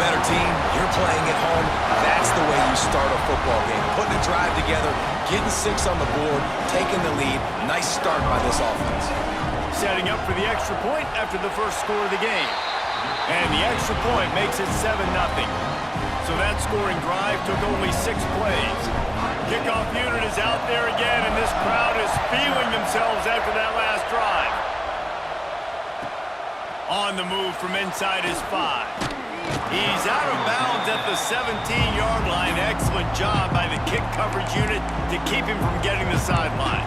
better team, you're playing at home. That's the way you start a football game. Putting a drive together, getting 6 on the board, taking the lead. Nice start by this offense. Setting up for the extra point after the first score of the game. And the extra point makes it 7-0. So that scoring drive took only 6 plays. Kickoff unit is out there again, and this crowd is feeling themselves after that last drive. On the move from inside his 5. He's out of bounds at the 17-yard line. Excellent job by the kick coverage unit to keep him from getting the sideline.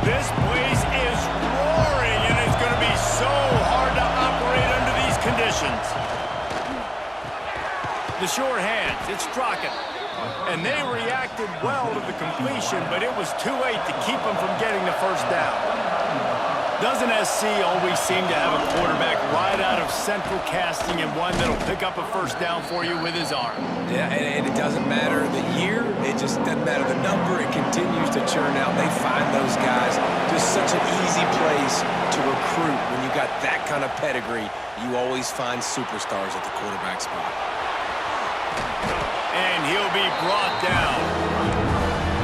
This place is roaring, and it's going to be so hard to operate under these conditions. The short hands, it's Strachan. And they reacted well to the completion, but it was too late to keep them from getting the first down. Doesn't SC always seem to have a quarterback right out of central casting and one that'll pick up a first down for you with his arm? Yeah, and it doesn't matter the year. It just doesn't matter the number. It continues to churn out. They find those guys. Just such an easy place to recruit. When you got that kind of pedigree, you always find superstars at the quarterback spot. And he'll be brought down.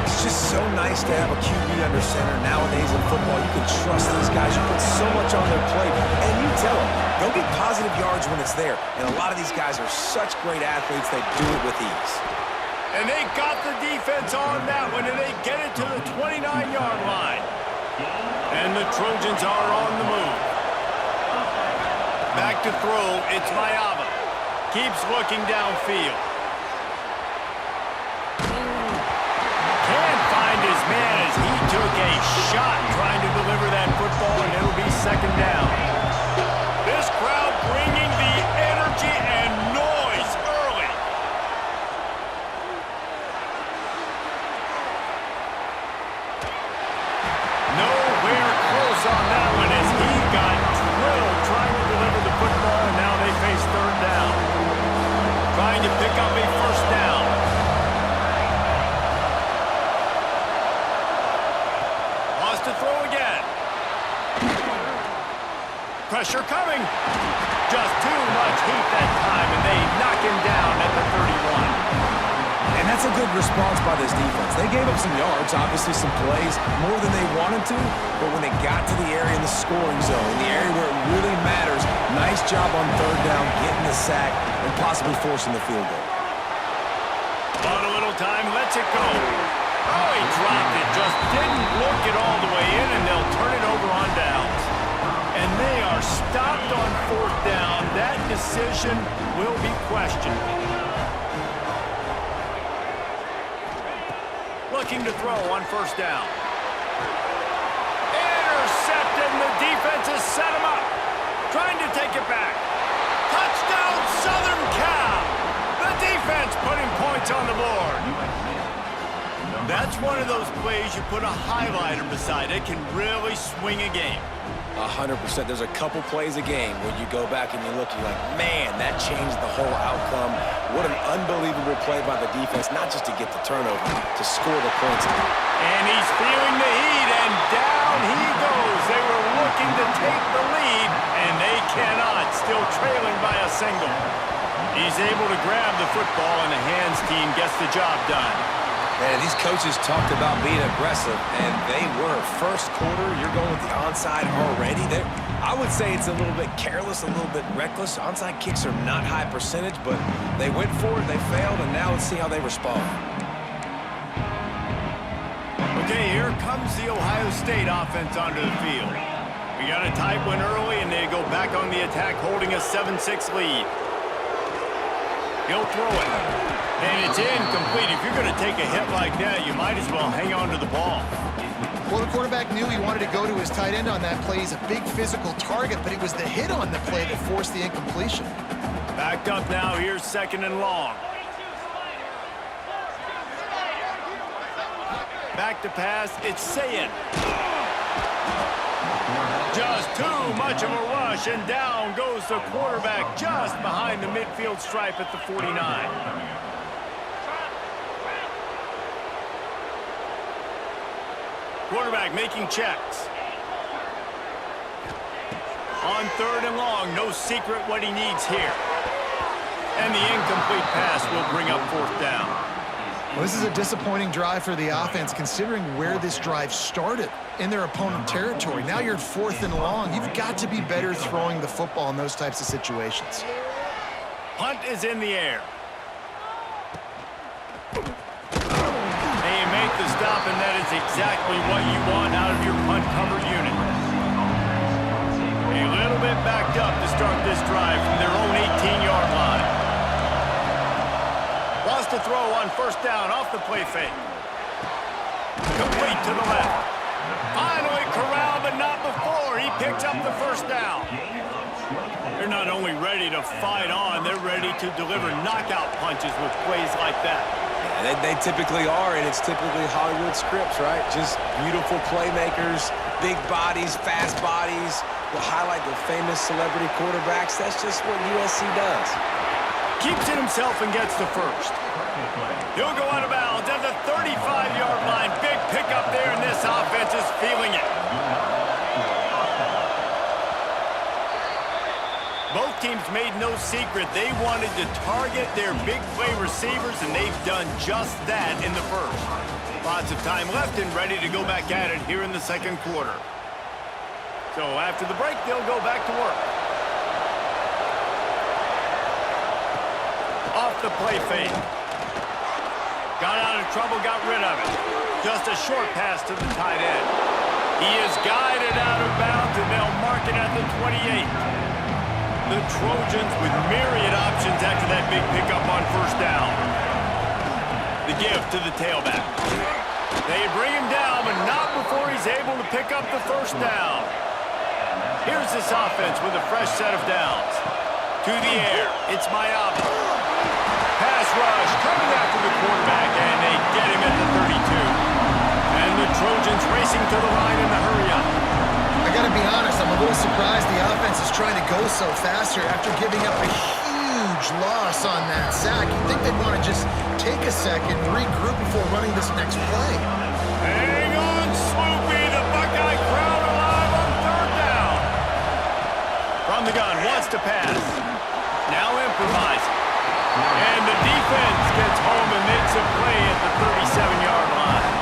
It's just so nice to have a QB under center. Nowadays in football, you can trust these guys. You put so much on their plate. And you tell them, go get positive yards when it's there. And a lot of these guys are such great athletes, they do it with ease. And they got the defense on that one, and they get it to the 29-yard line. And the Trojans are on the move. Back to throw, it's Mayava. Keeps looking downfield. Can't find his man as he took a shot trying to deliver that football, and it'll be second down. This crowd bringing the energy and noise early. Nowhere close on that one as he got drilled trying to deliver the football, and now they face third down. Trying to pick up a first down. Wants to throw again. Pressure coming. Just too much heat that time, and they knock him down at the 31. And that's a good response by this defense. They gave up some yards, obviously some plays, more than they wanted to, but when they got to the area in the scoring zone, in the area where it really matters, nice job on third down, getting the sack, and possibly forcing the field goal. On a little time, lets it go. Oh, he dropped it. Just didn't look it all the way in, and they'll turn it over on downs. And they are stopped on fourth down. That decision will be questioned. Looking to throw on first down. Intercepted, and the defense has set him up. Trying to take it back. Touchdown, Southern Cal. The defense putting points on the board. That's one of those plays you put a highlighter beside. It can really swing a game. 100%. There's a couple plays a game where you go back and you look, you're like, man, that changed the whole outcome. What an unbelievable play by the defense, not just to get the turnover, to score the points. And he's feeling the heat, and down he goes. They were looking to take the lead, and they cannot, still trailing by a single. He's able to grab the football, and the hands team gets the job done. Man, these coaches talked about being aggressive, and they were. First quarter, you're going with the onside already. I would say it's a little bit careless, a little bit reckless. Onside kicks are not high percentage, but they went for it, they failed, and now let's see how they respond. Okay, here comes the Ohio State offense onto the field. We got a tight one early, and they go back on the attack, holding a 7-6 lead. He'll throw it. And it's incomplete. If you're going to take a hit like that, you might as well hang on to the ball. Well, the quarterback knew he wanted to go to his tight end on that play. He's a big physical target, but it was the hit on the play that forced the incompletion. Backed up now. Here's second and long. Back to pass. It's Sayin. Just too much of a rush, and down goes the quarterback just behind the midfield stripe at the 49. Quarterback making checks. On 3rd and long, no secret what he needs here. And the incomplete pass will bring up 4th down. Well, this is a disappointing drive for the offense, considering where this drive started in their opponent territory. Now you're at 4th and long. You've got to be better throwing the football in those types of situations. Punt is in the air. They make the stop, and that is exactly what you want out of your punt cover unit. A little bit backed up to start this drive from their own 18-yard line. Wants to throw on 1st down off the play fake. Complete to the left. Finally corralled, but not before. He picks up the 1st down. They're not only ready to fight on, they're ready to deliver knockout punches with plays like that. Yeah, they typically are, and it's typically Hollywood scripts, right? Just beautiful playmakers, big bodies, fast bodies. We'll highlight the famous celebrity quarterbacks. That's just what USC does. Keeps it himself and gets the 1st. He'll go out of bounds at the 35-yard line. Big pickup there, and this offense is feeling it. Both teams made no secret they wanted to target their big play receivers, and they've done just that in the 1st. Lots of time left and ready to go back at it here in the 2nd quarter. So after the break, they'll go back to work. Off the play fake. Got out of trouble, got rid of it. Just a short pass to the tight end. He is guided out of bounds, and they'll mark it at the 28. The Trojans with myriad options after that big pickup on 1st down. The give to the tailback. They bring him down, but not before he's able to pick up the 1st down. Here's this offense with a fresh set of downs. To the air, it's Mayava. Pass rush coming after the quarterback, and they get him at the 32. And the Trojans racing to the line in the hurry-up. I got to be honest, I'm a little surprised the offense is trying to go so fast here after giving up a huge loss on that sack. You'd think they'd want to just take a second, regroup before running this next play. Hang on, Sloopy. The Buckeye crowd alive on 3rd down. From the gun, wants to pass. Now improvising. And the defense gets home and makes a play at the 37-yard line.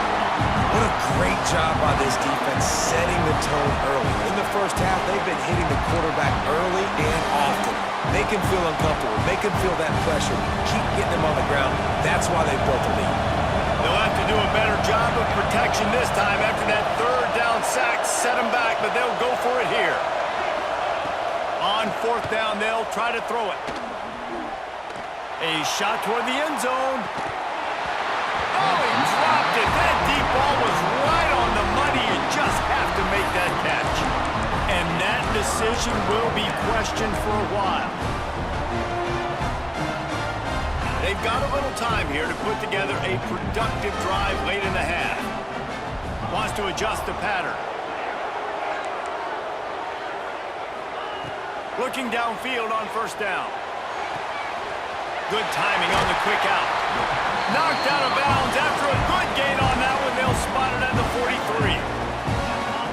What a great job by this defense setting the tone early. In the 1st half, they've been hitting the quarterback early and often. Make him feel uncomfortable. Make him feel that pressure. Keep getting him on the ground. That's why they built the lead. They'll have to do a better job of protection this time after that 3rd down sack set him back, but they'll go for it here. On 4th down, they'll try to throw it. A shot toward the end zone. Oh, he dropped it. That deep ball was right on the money. You just have to make that catch. And that decision will be questioned for a while. They've got a little time here to put together a productive drive late in the half. Wants to adjust the pattern. Looking downfield on 1st down. Good timing on the quick out. Knocked out of bounds after a good gain on that one. They'll spot it at the 43.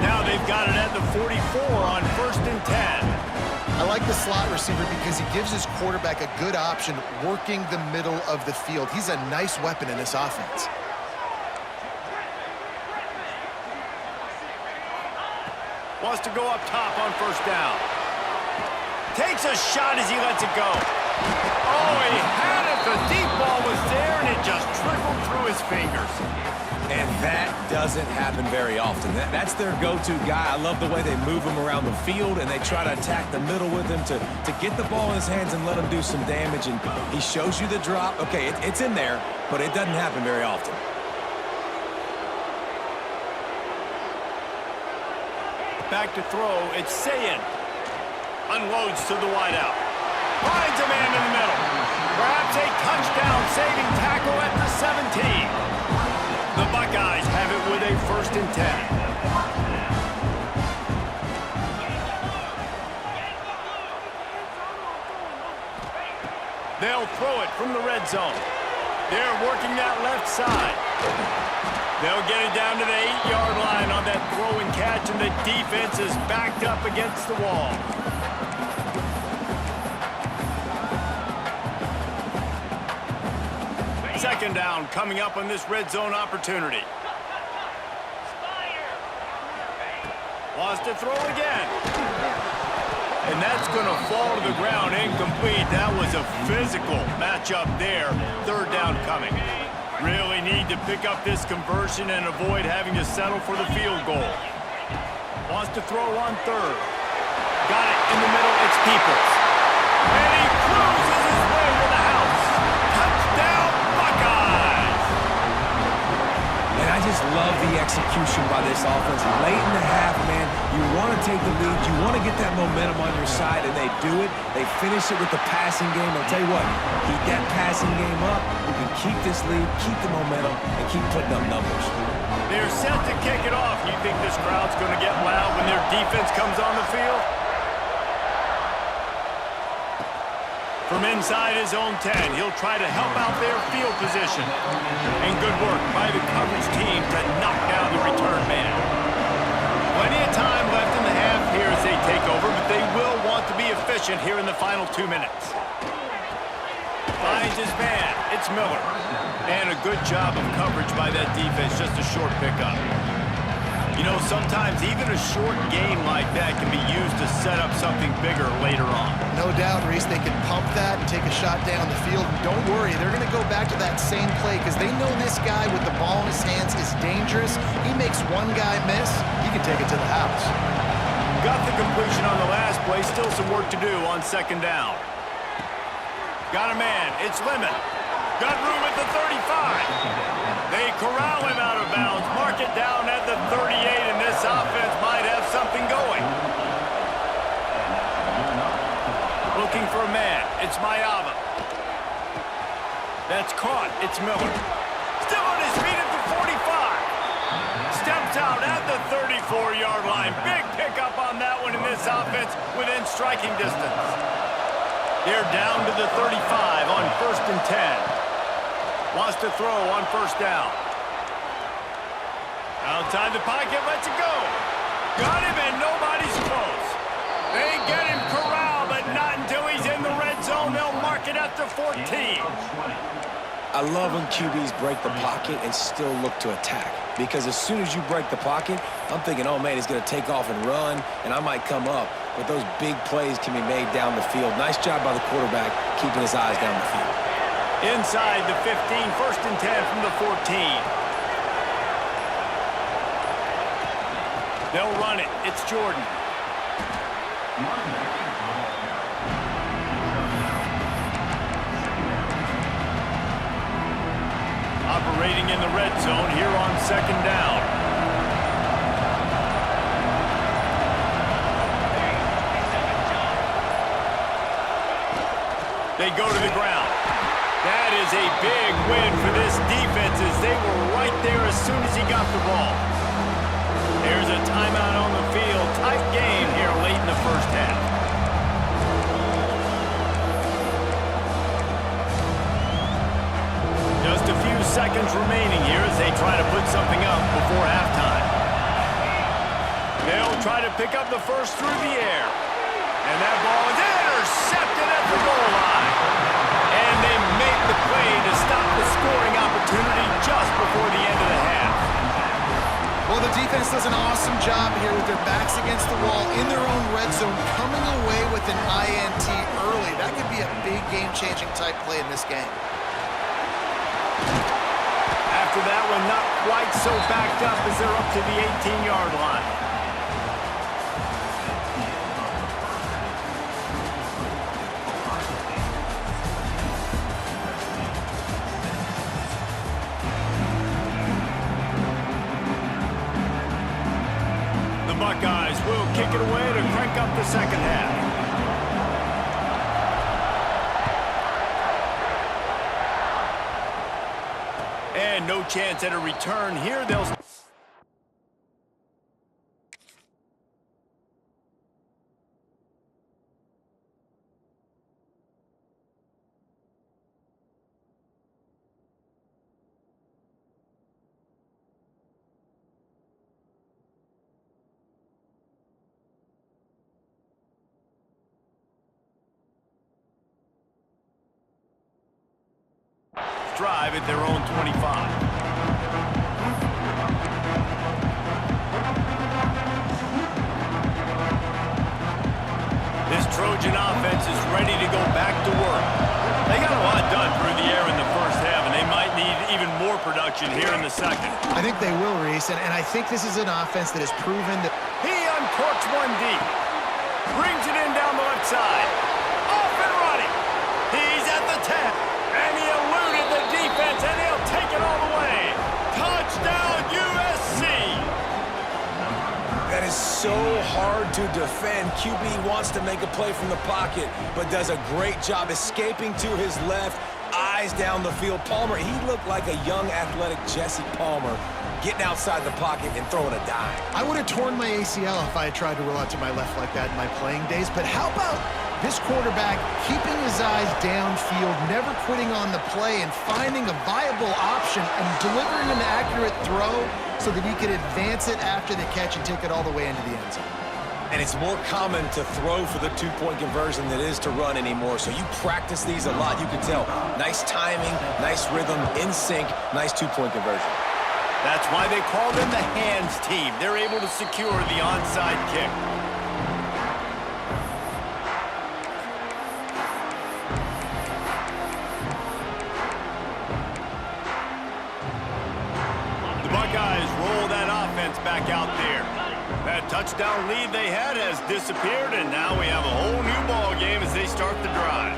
Now they've got it at the 44 on 1st and 10. I like the slot receiver because he gives his quarterback a good option working the middle of the field. He's a nice weapon in this offense. Wants to go up top on 1st down. Takes a shot as he lets it go. Oh, he had it. The deep ball was there, and it just trickled through his fingers. And that doesn't happen very often. That's their go-to guy. I love the way they move him around the field, and they try to attack the middle with him to get the ball in his hands and let him do some damage. And he shows you the drop. Okay, it's in there, but it doesn't happen very often. Back to throw. It's Sayin. Unloads to the wideout. Finds a man in the middle. Perhaps a touchdown-saving tackle at the 17. The Buckeyes have it with a 1st and 10. They'll throw it from the red zone. They're working that left side. They'll get it down to the 8-yard line on that throw and catch, and the defense is backed up against the wall. Second down coming up on this red zone opportunity. Wants to throw again. And that's going to fall to the ground incomplete. That was a physical matchup there. Third down coming. Really need to pick up this conversion and avoid having to settle for the field goal. Wants to throw on third. Got it in the middle. It's Peoples. And he cruises his way to the house. Touchdown, Buckeyes! And I just love the execution by this offense. Late in the half, man, you want to take the lead. You want to get that momentum on your side, and they do it. They finish it with the passing game. I'll tell you what, keep that passing game up. You can keep this lead, keep the momentum, and keep putting up numbers. They're set to kick it off. You think this crowd's going to get loud when their defense comes on the field? From inside his own 10, he'll try to help out their field position. And good work by the coverage team to knock down the return man. Plenty of time left in the half here as they take over, but they will want to be efficient here in the final 2 minutes. Finds his man. It's Miller. And a good job of coverage by that defense, just a short pickup. You know, sometimes even a short game like that can be used to set up something bigger later on. No doubt, Reese, they can pump that and take a shot down the field. And don't worry, they're going to go back to that same play because they know this guy with the ball in his hands is dangerous. He makes one guy miss, he can take it to the house. Got the completion on the last play. Still some work to do on second down. Got a man. It's Lemon. Got room at the 35. They corral him out of bounds. Mark it down at the 38, and this offense might have something going. Looking for a man. It's Mayava. That's caught. It's Miller. Still on his feet at the 45. Steps out at the 34-yard line. Big pickup on that one in this offense within striking distance. They're down to the 35 on 1st and 10. Wants to throw on first down. Outside the pocket, lets it go. Got him, and nobody's close. They get him corralled, but not until he's in the red zone. They'll mark it at the 14. I love when QBs break the pocket and still look to attack. Because as soon as you break the pocket, I'm thinking, oh, man, he's going to take off and run, and I might come up. But those big plays can be made down the field. Nice job by the quarterback keeping his eyes down the field. Inside the 15, 1st and 10 from the 14. They'll run it. It's Jordan. Operating in the red zone here on second down. They go to the ground. That is a big win for this defense as they were right there as soon as he got the ball. There's a timeout on the field. Tight game here late in the first half. Just a few seconds remaining here as they try to put something up before halftime. They'll try to pick up the first through the air. And that ball is intercepted at the goal line. And they make the play to stop the scoring opportunity just before the end of the half. Well, the defense does an awesome job here with their backs against the wall in their own red zone, coming away with an INT early. That could be a big game-changing type play in this game. After that one, not quite so backed up as they're up to the 18-yard line. Buckeyes will kick it away to crank up the second half. And no chance at a return here. They'll drive at their own 25. This Trojan offense is ready to go back to work. They got a lot done through the air in the first half, and they might need even more production here in the second. I think they will, Reese, and I think this is an offense that has proven that... He uncorks one deep. Brings it in down the left side. Off and running. He's at the 10. And he eluded the defense, and he'll take it all the way. Touchdown, USC! That is so hard to defend. QB wants to make a play from the pocket, but does a great job escaping to his left, eyes down the field. Palmer, he looked like a young, athletic Jesse Palmer, getting outside the pocket and throwing a dime. I would have torn my ACL if I had tried to roll out to my left like that in my playing days, but how about this quarterback keeping his eyes downfield, never quitting on the play, and finding a viable option and delivering an accurate throw so that he could advance it after the catch and take it all the way into the end zone. And it's more common to throw for the two-point conversion than it is to run anymore. So you practice these a lot. You can tell. Nice timing, nice rhythm, in sync, nice two-point conversion. That's why they call them the hands team. They're able to secure the onside kick. The Buckeyes roll that offense back out there. That touchdown lead they had has disappeared, and now we have a whole new ball game as they start the drive.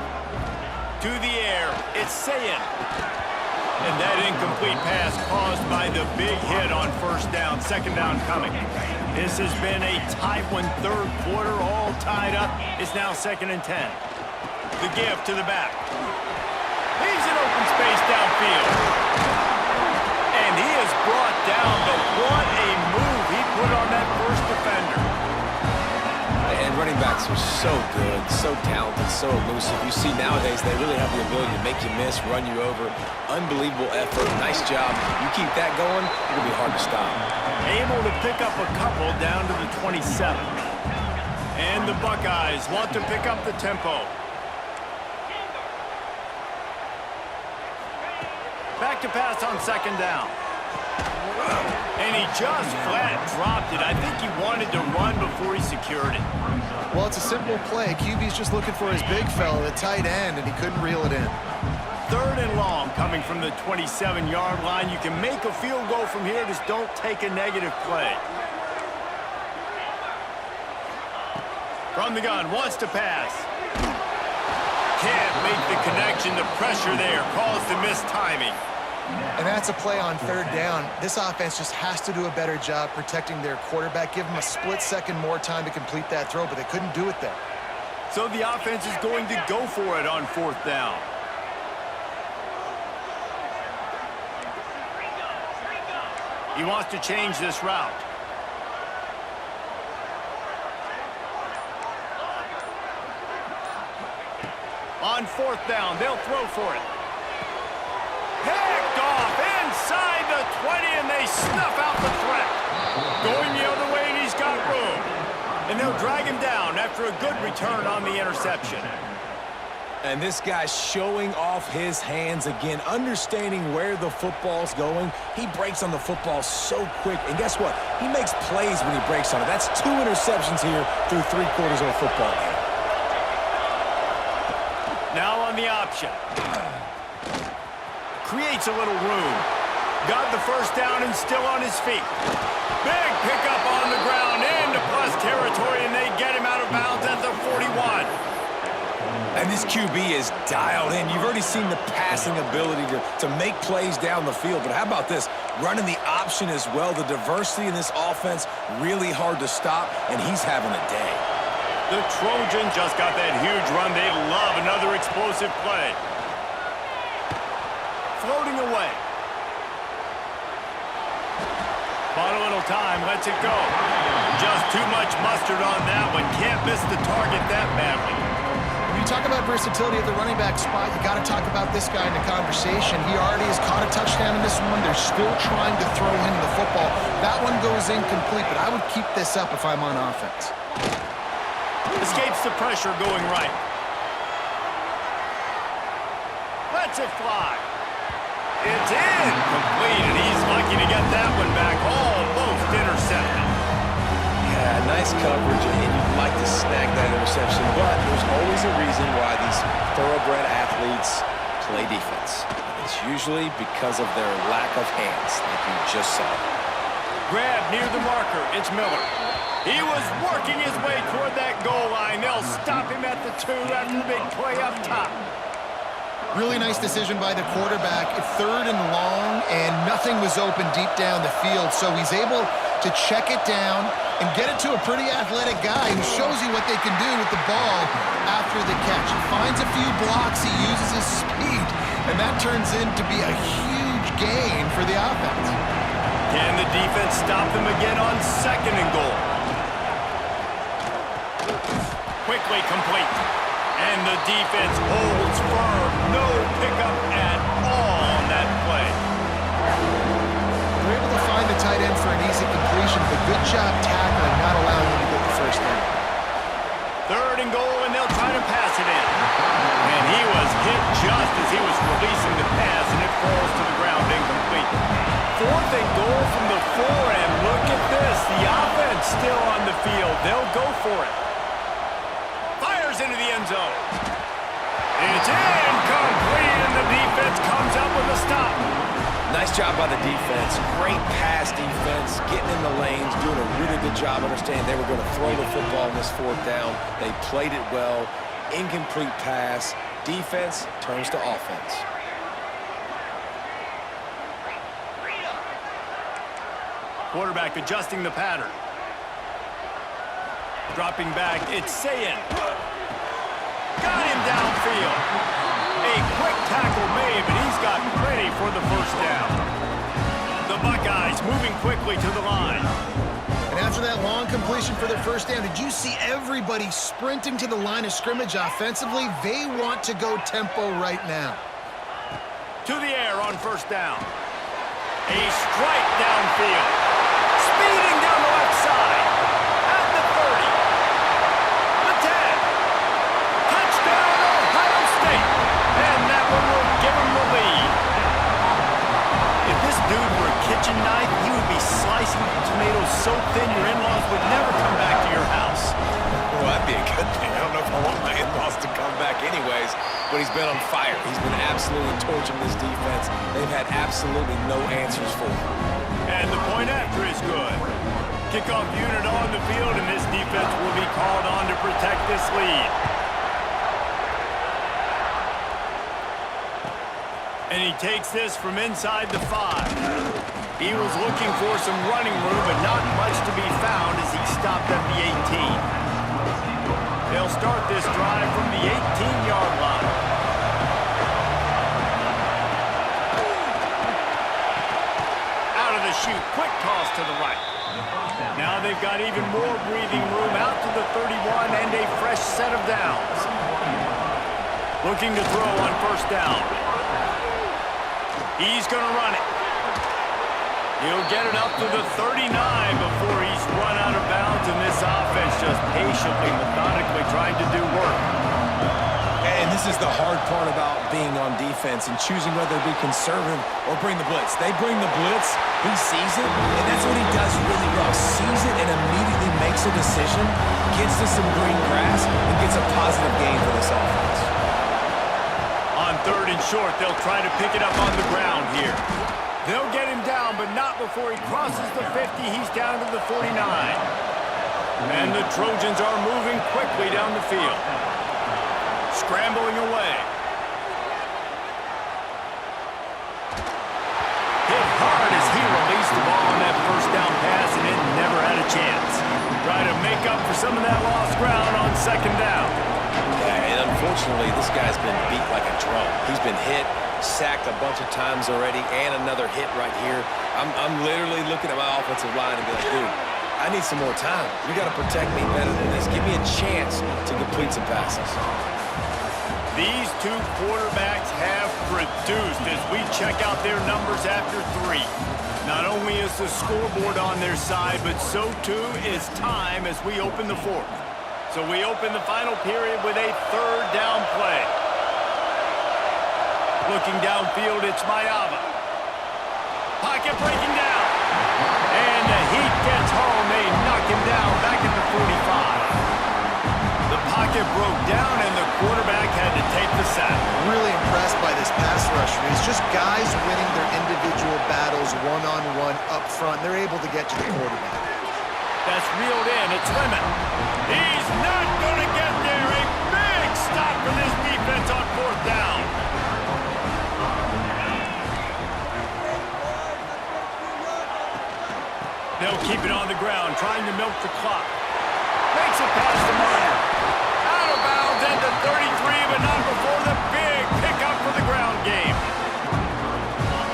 To the air, it's Sayin. And that incomplete pass caused by the big hit on first down, second down coming. This has been a tight one, third quarter, all tied up. It's now 2nd and 10. The give to the back. Leaves an open space downfield. And he is brought down, but what a move he put on that first defender. And running backs are so good, so talented, so elusive. You see nowadays they really have the ability to make you miss, run you over. Unbelievable effort, nice job. You keep that going, it'll be hard to stop. Able to pick up a couple down to the 27. And the Buckeyes want to pick up the tempo. Back to pass on second down. And he just flat dropped it. I think he wanted to run before he secured it. Well, it's a simple play. QB's just looking for his big fella, the tight end, and he couldn't reel it in. 3rd and long coming from the 27-yard line. You can make a field goal from here, just don't take a negative play. From the gun, wants to pass. Can't make the connection. The pressure there caused the missed timing. And that's a play on 3rd down. This offense just has to do a better job protecting their quarterback. Give him a split second more time to complete that throw, but they couldn't do it there. So the offense is going to go for it on 4th down. He wants to change this route. On 4th down, they'll throw for it. Picked off inside the 20, and they snuff out the threat. Going the other way, and he's got room. And they'll drag him down after a good return on the interception. And this guy's showing off his hands again, understanding where the football's going. He breaks on the football so quick, and guess what? He makes plays when he breaks on it. That's 2 interceptions here through 3 quarters of a football game. Now on the option. Creates a little room. Got the first down and still on his feet. Big pickup on the ground into plus territory, and they get him out of bounds at the 41. And this QB is dialed in. You've already seen the passing ability to make plays down the field. But how about this? Running the option as well. The diversity in this offense, really hard to stop, and he's having a day. The Trojans just got that huge run. They love another explosive play. Floating away. Bought a little time, lets it go. Just too much mustard on that one. Can't miss the target that badly. When you talk about versatility at the running back spot, you got to talk about this guy in the conversation. He already has caught a touchdown in this one. They're still trying to throw him the football. That one goes incomplete, but I would keep this up if I'm on offense. Escapes the pressure going right. Lets it fly. It's incomplete, and he's lucky to get that one back. Almost intercepted. Yeah, nice coverage, and you'd like to snag that interception, but there's always a reason why these thoroughbred athletes play defense. It's usually because of their lack of hands, like you just saw. Grab near the marker. It's Miller. He was working his way toward that goal line. They'll stop him at the 2 after the big play up top. Really nice decision by the quarterback. 3rd and long, and nothing was open deep down the field, so he's able to check it down and get it to a pretty athletic guy who shows you what they can do with the ball after the catch. He finds a few blocks, he uses his speed, and that turns into be a huge gain for the offense. Can the defense stop them again on 2nd and goal? Quickly complete. And the defense holds firm. No pickup at all on that play. They're able to find the tight end for an easy completion, but good job tackling, not allowing him to get the first down. 3rd and goal, and they'll try to pass it in. And he was hit just as he was releasing the pass, and it falls to the ground incomplete. 4th and goal from the 4, and look at this. The offense still on the field. They'll go for it. Fires into the end zone. It's incomplete, and the defense comes up with a stop. Nice job by the defense. Great pass defense, getting in the lanes, doing a really good job understanding they were going to throw the football in this 4th down. They played it well. Incomplete pass. Defense turns to offense. Quarterback adjusting the pattern. Dropping back, it's Sayin. Got him downfield. A quick tackle made, but he's got ready for the first down. The Buckeyes moving quickly to the line. And after that long completion for their first down, did you see everybody sprinting to the line of scrimmage offensively? They want to go tempo right now. To the air on 1st down. A strike downfield. Speeding down the left side. At the 30. The 10. Touchdown, Ohio State. And that one will give them the lead. If this dude were a kitchen knife, he would be slicing tomatoes so thin your in-laws would never come back to your house. Well, that'd be a good thing. I don't know if I want my in-laws to come back anyways, but he's been on fire. He's been absolutely torching this defense. They've had absolutely no answers for him. And the point after is good. Kickoff unit on the field, and this defense will be called on to protect this lead. And he takes this from inside the 5. He was looking for some running room, but not much to be found as he stopped at the 18. They'll start this drive from the 18-yard line. Out of the chute, quick toss to the right. Now they've got even more breathing room out to the 31 and a fresh set of downs. Looking to throw on 1st down. He's going to run it. He'll get it up to the 39 before he's run out of bounds, and this offense just patiently, methodically trying to do work. And this is the hard part about being on defense and choosing whether to be conservative or bring the blitz. They bring the blitz, he sees it, and that's what he does really well. Sees it and immediately makes a decision, gets to some green grass, and gets a positive gain for this offense. On 3rd and short, they'll try to pick it up on the ground here. They'll get him down, but not before he crosses the 50. He's down to the 49. And the Trojans are moving quickly down the field. Scrambling away. Hit hard as he released the ball on that 1st down pass, and it never had a chance. Try to make up for some of that lost ground on 2nd down. Yeah, and unfortunately, this guy's been beat like a drum. He's been hit, sacked a bunch of times already, and another hit right here. I'm literally looking at my offensive line and be like, dude, I need some more time. You got to protect me better than this. Give me a chance to complete some passes. These two quarterbacks have produced as we check out their numbers after 3. Not only is the scoreboard on their side, but so too is time as we open the 4th. So we open the final period with a 3rd down play. Looking downfield, it's Mayava. Pocket breaking down. And the heat gets home. They knock him down back at the 45. The pocket broke down, and the quarterback had to take the sack. Really impressed by this pass rush. It's just guys winning their individual battles one-on-one up front. They're able to get to the quarterback. That's reeled in. It's Lemon. He's not going to get there. A big stop for this defense on 4th down. They'll keep it on the ground, trying to milk the clock. Makes it past the marker. Out of bounds at the 33, but not before the big pickup for the ground game.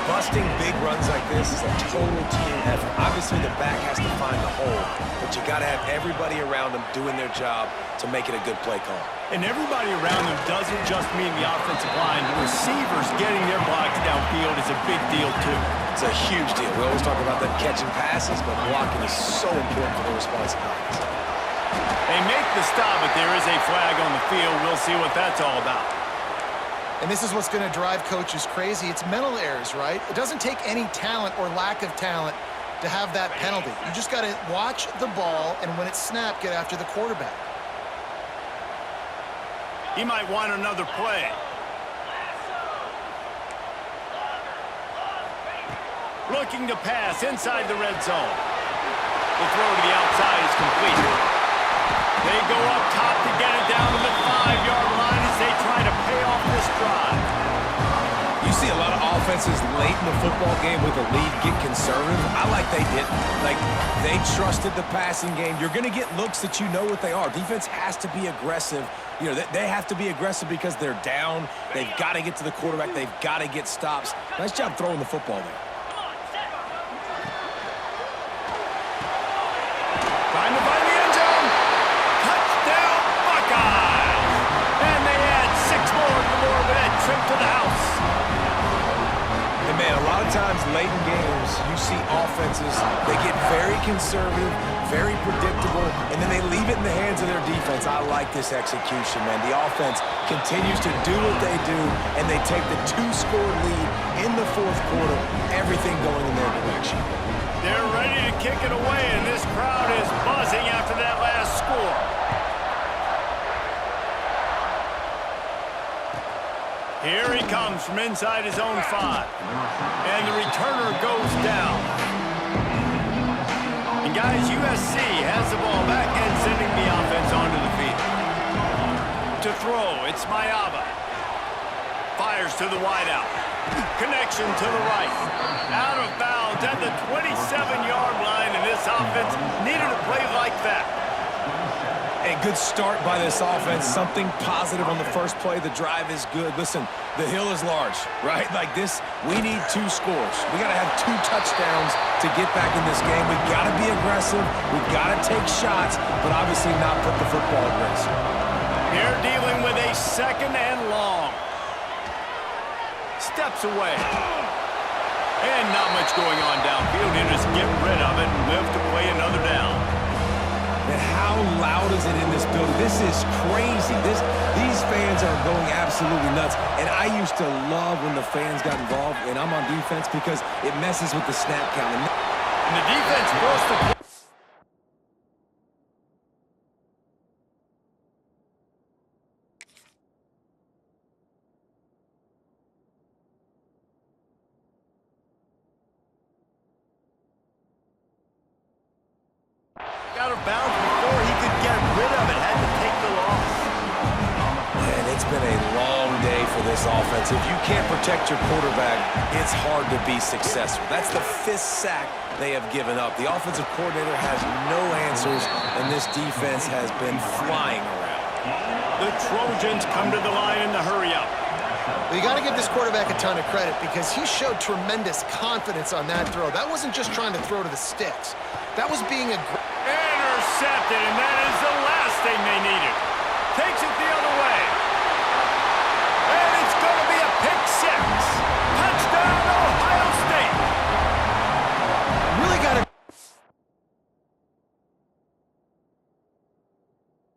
Busting big runs like this is a total team effort. Obviously, the back has to find the hole, but you got to have everybody around them doing their job to make it a good play call. And everybody around them doesn't just mean the offensive line. The receivers getting their blocks downfield is a big deal, too. It's a huge deal. We always talk about them catching passes, but blocking is so important for the responsive backs. They make the stop, but there is a flag on the field. We'll see what that's all about. And this is what's going to drive coaches crazy. It's mental errors, right? It doesn't take any talent or lack of talent to have that penalty. You just got to watch the ball, and when it's snapped, get after the quarterback. He might want another play. Looking to pass inside the red zone. The throw to the outside is complete. They go up top to get it down to the 5-yard line as they try to pay off this drive. You see a lot of offenses late in the football game with a lead get conservative. I like they didn't. Like, they trusted the passing game. You're going to get looks that you know what they are. Defense has to be aggressive. You know, they have to be aggressive because they're down. They've got to get to the quarterback. They've got to get stops. Nice job throwing the football there. Trying to find the end zone. Touchdown, Buckeyes! And they add 6 more to the board with that trip to the house. And man, a lot of times late in games, you see offenses, they get very conservative, very predictable, and then they leave it in the hands of their defense. I like this execution, man. The offense continues to do what they do, and they take the 2-score lead in the 4th quarter, everything going in their direction. They're ready to kick it away, and this crowd is buzzing after that last score. Here he comes from inside his own 5. And the returner goes down. And guys, USC has the ball back and sending the offense onto the field. To throw, it's Mayava. Fires to the wideout. Connection to the right. Out of bounds at the 27-yard line, and this offense needed a play like that. A good start by this offense. Something positive on the first play. The drive is good. Listen, the hill is large, right? Like this, we need 2 scores. We got to have 2 touchdowns to get back in this game. We've got to be aggressive. We've got to take shots, but obviously not put the football at risk. They're dealing with a 2nd and long. Steps away. And not much going on downfield. He'll just get rid of it and live to play another down. And how loud is it in this building? This is crazy. These fans are going absolutely nuts. And I used to love when the fans got involved, and I'm on defense because it messes with the snap count. And the defense forced the play. Out of bounds before he could get rid of it. Had to take the loss. Man, it's been a long day for this offense. If you can't protect your quarterback, it's hard to be successful. That's the 5th sack they have given up. The offensive coordinator has no answers, and this defense has been flying around. The Trojans come to the line in the hurry-up. Well, you got to give this quarterback a ton of credit because he showed tremendous confidence on that throw. That wasn't just trying to throw to the sticks. That was being aggressive. Intercepted, and that is the